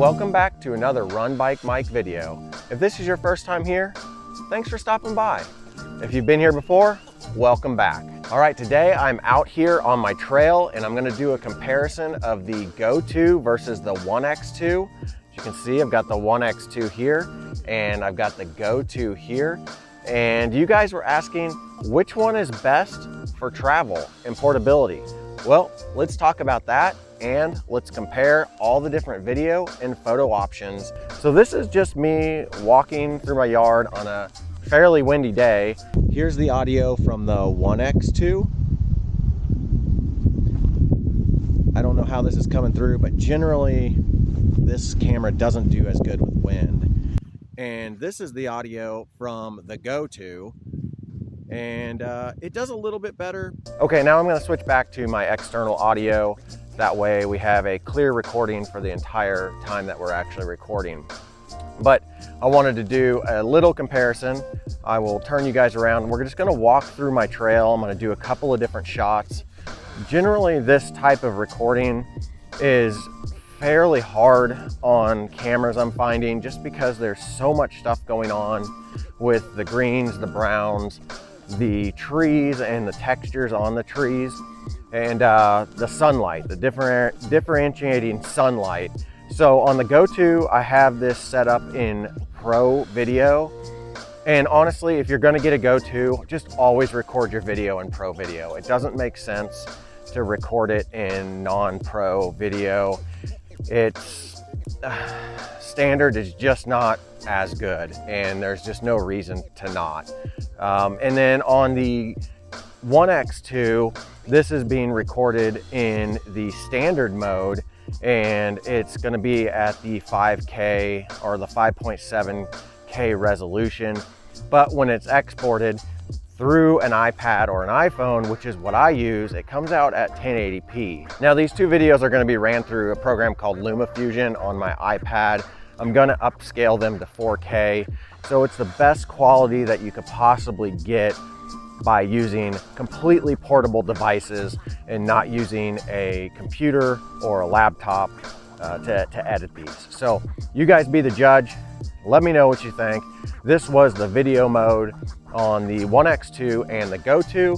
Welcome back to another Run Bike Mike video. If this is your first time here, thanks for stopping by. If you've been here before, welcome back. All right, today I'm out here on my trail and I'm gonna do a comparison of the Go 2 versus the One X2. As you can see, I've got the One X2 here and I've got the Go 2 here. And you guys were asking which one is best for travel and portability. Well, let's talk about that and let's compare all the different video and photo options. So this is just me walking through my yard on a fairly windy day. Here's the audio from the One X2. I don't know how this is coming through, but generally this camera doesn't do as good with wind. And this is the audio from the Go 2. And it does a little bit better. Okay, now I'm gonna switch back to my external audio. That way we have a clear recording for the entire time that we're actually recording. But I wanted to do a little comparison. I will turn you guys around. We're just gonna walk through my trail. I'm gonna do a couple of different shots. Generally, this type of recording is fairly hard on cameras, I'm finding, just because there's so much stuff going on with the greens, the browns, the trees and the textures on the trees, and the sunlight, the differentiating sunlight. So on the Go 2, I have this set up in Pro Video. And honestly, if you're gonna get a Go 2, just always record your video in Pro Video. It doesn't make sense to record it in non-Pro Video. It's standard is just not as good, and there's just no reason to not. And then on the One X2, this is being recorded in the standard mode, and it's going to be at the 5K or the 5.7K resolution. But when it's exported through an iPad or an iPhone, which is what I use, it comes out at 1080p. Now these two videos are going to be ran through a program called LumaFusion on my iPad. I'm going to upscale them to 4K. So it's the best quality that you could possibly get by using completely portable devices and not using a computer or a laptop to edit these. So you guys be the judge. Let me know what you think. This was the video mode on the One X2 and the Go 2.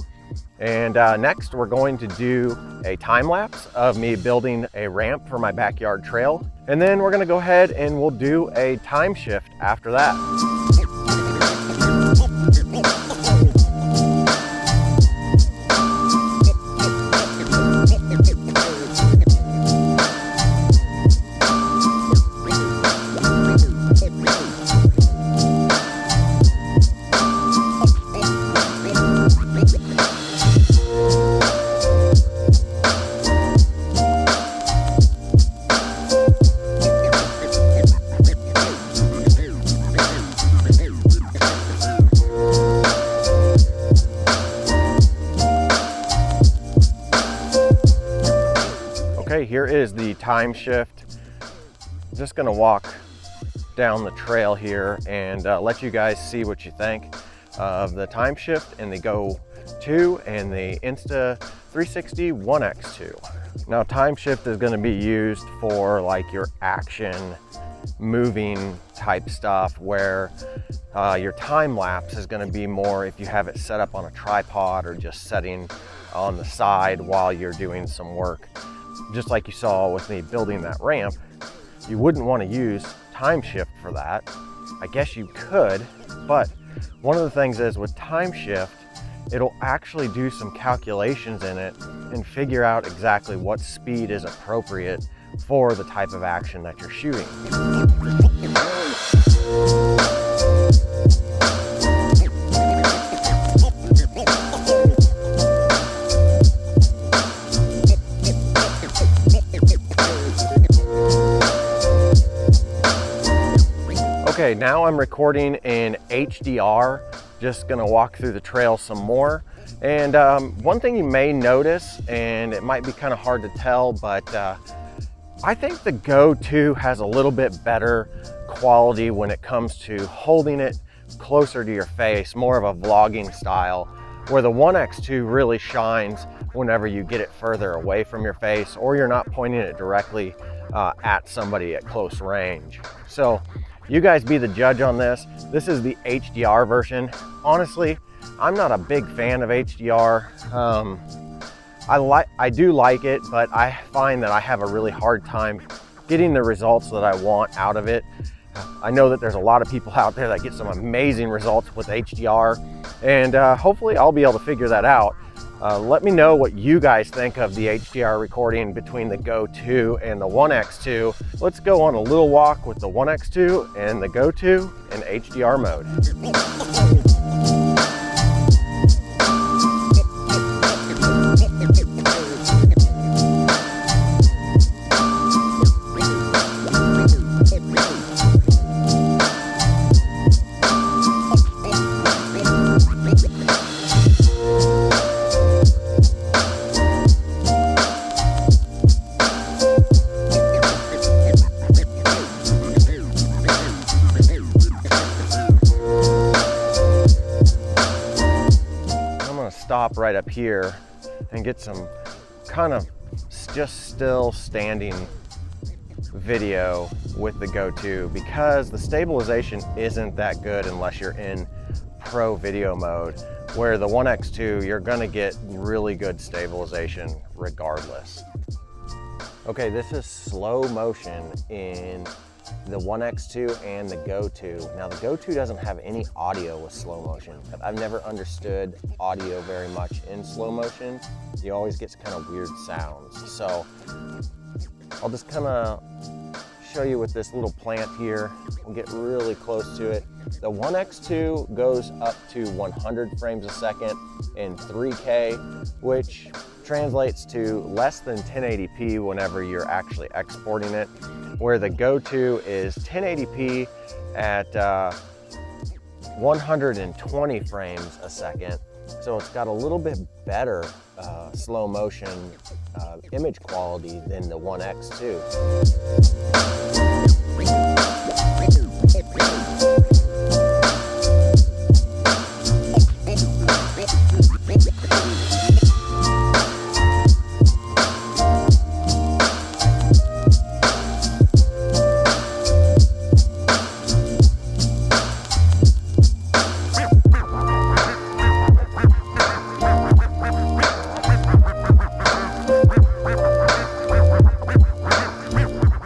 And next we're going to do a time lapse of me building a ramp for my backyard trail. And then we're gonna go ahead and we'll do a time shift after that. Okay, here is the time shift. I'm just gonna walk down the trail here and let you guys see what you think of the time shift in the Go 2 and the Insta360 One X2. Now time shift is gonna be used for like your action moving type stuff, where your time lapse is gonna be more if you have it set up on a tripod or just setting on the side while you're doing some work. Just like you saw with me building that ramp, you wouldn't want to use time shift for that. I guess you could, but one of the things is with time shift, it'll actually do some calculations in it and figure out exactly what speed is appropriate for the type of action that you're shooting. Okay, now I'm recording in HDR, just gonna walk through the trail some more. And one thing you may notice, and it might be kind of hard to tell, but I think the Go 2 has a little bit better quality when it comes to holding it closer to your face, more of a vlogging style, where the One X2 really shines whenever you get it further away from your face or you're not pointing it directly at somebody at close range. So you guys be the judge on this. This is the HDR version. Honestly, I'm not a big fan of HDR. I do like it, but I find that I have a really hard time getting the results that I want out of it. I know that there's a lot of people out there that get some amazing results with HDR, and hopefully I'll be able to figure that out. Let me know what you guys think of the HDR recording between the Go 2 and the One X2. Let's go on a little walk with the One X2 and the Go 2 in HDR mode. Stop right up here and get some kind of just still standing video with the Go 2, because the stabilization isn't that good unless you're in pro video mode, where the One X2 you're gonna get really good stabilization regardless. Okay, this is slow motion in the One X2 and the Go 2. Now the Go 2 doesn't have any audio with slow motion. I've never understood audio very much in slow motion. You always get kind of weird sounds. So I'll just kind of show you with this little plant here. We'll get really close to it. The One X2 goes up to 100 frames a second in 3K, which translates to less than 1080p whenever you're actually exporting it, where the Go 2 is 1080p at 120 frames a second. So it's got a little bit better slow motion image quality than the One X2.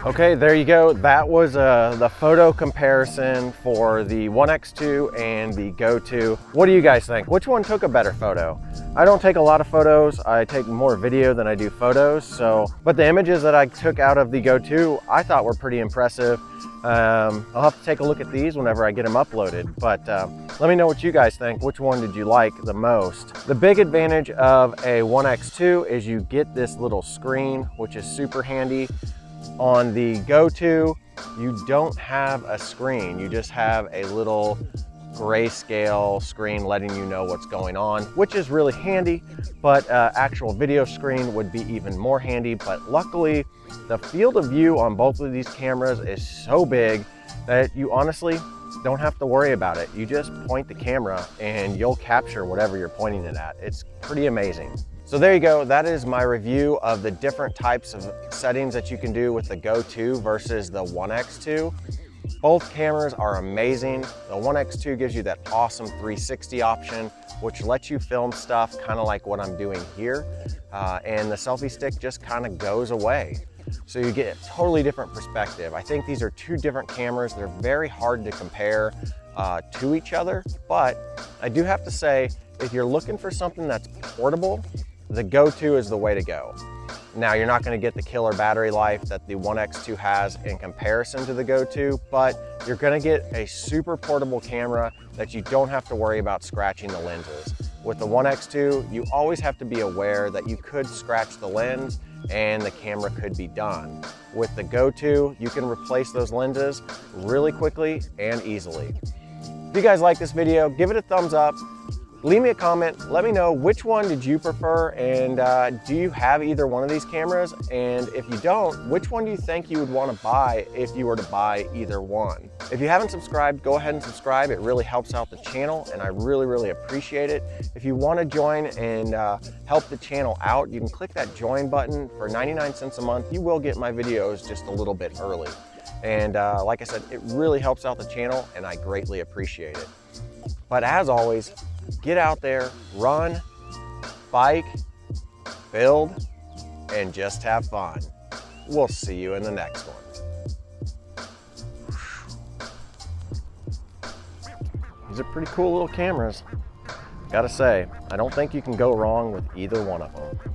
Okay, there you go. That was the photo comparison for the One X2 and the Go 2. What do you guys think? Which one took a better photo? I don't take a lot of photos. I take more video than I do photos. But the images that I took out of the Go 2, I thought were pretty impressive. I'll have to take a look at these whenever I get them uploaded, but let me know what you guys think. Which one did you like the most? The big advantage of a One X2 is you get this little screen, which is super handy. On the Go 2, you don't have a screen. You just have a little grayscale screen letting you know what's going on, which is really handy, but actual video screen would be even more handy. But luckily, the field of view on both of these cameras is so big that you honestly don't have to worry about it. You just point the camera and you'll capture whatever you're pointing it at. It's pretty amazing. So there you go. That is my review of the different types of settings that you can do with the Go 2 versus the One X2. Both cameras are amazing. The One X2 gives you that awesome 360 option, which lets you film stuff kind of like what I'm doing here. And the selfie stick just kind of goes away. So you get a totally different perspective. I think these are two different cameras. They're very hard to compare to each other, but I do have to say, if you're looking for something that's portable, the Go 2 is the way to go. Now, you're not going to get the killer battery life that the One X2 has in comparison to the Go 2, but you're going to get a super portable camera that you don't have to worry about scratching the lenses. With the One X2, you always have to be aware that you could scratch the lens and the camera could be done. With the Go 2, you can replace those lenses really quickly and easily. If you guys like this video, give it a thumbs up. Leave me a comment, let me know which one did you prefer, and do you have either one of these cameras? And if you don't, which one do you think you would want to buy if you were to buy either one? If you haven't subscribed, go ahead and subscribe. It really helps out the channel and I really appreciate it. If you want to join and help the channel out, you can click that join button for 99 cents a month. You will get my videos just a little bit early. And like I said, it really helps out the channel and I greatly appreciate it. But as always, get out there, run, bike, build, and just have fun. We'll see you in the next one. These are pretty cool little cameras. Gotta say, I don't think you can go wrong with either one of them.